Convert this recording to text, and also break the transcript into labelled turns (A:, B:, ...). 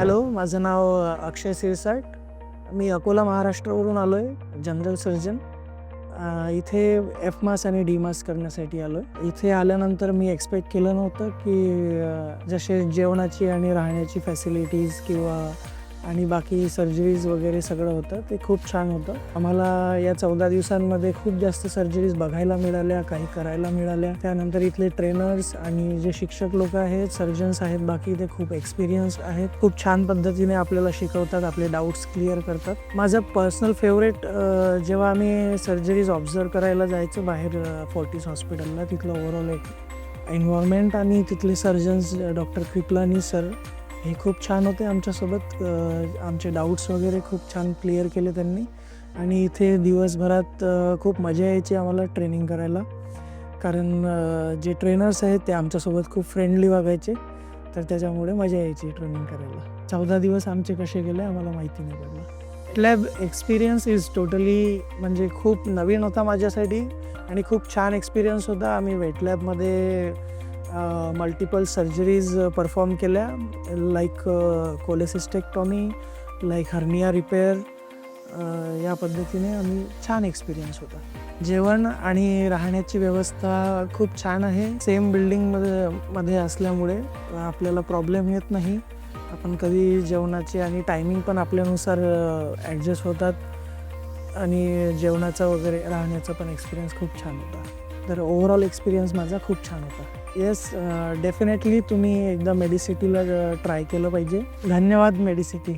A: Hello, माझं नाव अक्षय सिरसाट. मी अकोला महाराष्ट्रावरून आलो आहे, जनरल सर्जन. इथे एफ-मास आणि डी-मास करण्यासाठी आलो आहे. इथे आल्यानंतर मी एक्सपेक्ट केलं नव्हतं की जसे जेवणाची आणि राहण्याची फॅसिलिटीज किंवा आणि बाकी सर्जरीज वगैरे सगळं होतं ते खूप छान होतं. आम्हाला या 14 दिवसांमध्ये खूप जास्त सर्जरीज बघायला मिळाल्या, काही करायला मिळाल्या. त्यानंतर इथले ट्रेनर्स आणि जे शिक्षक लोक आहेत, सर्जन्स आहेत बाकी, ते खूप एक्सपिरियन्स आहेत. खूप छान पद्धतीने आपल्याला शिकवतात, आपले डाऊट्स क्लिअर करतात. माझं पर्सनल फेवरेट जेव्हा आम्ही सर्जरीज ऑब्झर्व करायला जायचं बाहेर फोर्टिस हॉस्पिटलला, तिथलं ओव्हरऑल एक एन्व्हायरमेंट आणि तिथले सर्जन्स डॉक्टर कृपलानी सर हे खूप छान होते आमच्यासोबत. आमचे डाऊट्स वगैरे खूप छान क्लिअर केले त्यांनी. आणि इथे दिवसभरात खूप मजा यायची आम्हाला ट्रेनिंग करायला, कारण जे ट्रेनर्स आहेत ते आमच्यासोबत खूप फ्रेंडली वागायचे, तर त्याच्यामुळे मजा यायची ट्रेनिंग करायला. 14 दिवस आमचे कसे गेले आम्हाला माहिती नाही पडलं. वेटलॅब एक्सपिरियन्स इज टोटली म्हणजे खूप नवीन होता माझ्यासाठी आणि खूप छान एक्सपिरियन्स होता. आम्ही वेटलॅबमध्ये मल्टिपल सर्जरीज परफॉर्म केल्या, like cholecystectomy, like hernia repair. या पद्धतीने आम्ही छान एक्सपिरियन्स होता. जेवण आणि राहण्याची व्यवस्था खूप छान आहे. सेम बिल्डिंगमध्ये असल्यामुळे आपल्याला प्रॉब्लेम येत नाही. आपण कधी जेवणाची आणि टायमिंग पण आपल्यानुसार ॲडजस्ट होतात आणि जेवणाचा वगैरे राहण्याचा पण एक्सपिरियन्स खूप छान होता. तर ओव्हरऑल एक्सपिरियन्स माझा खूप छान होता. येस, डेफिनेटली तुम्ही एकदा मेडिसिटीला ट्राय केलं पाहिजे. धन्यवाद मेडिसिटी.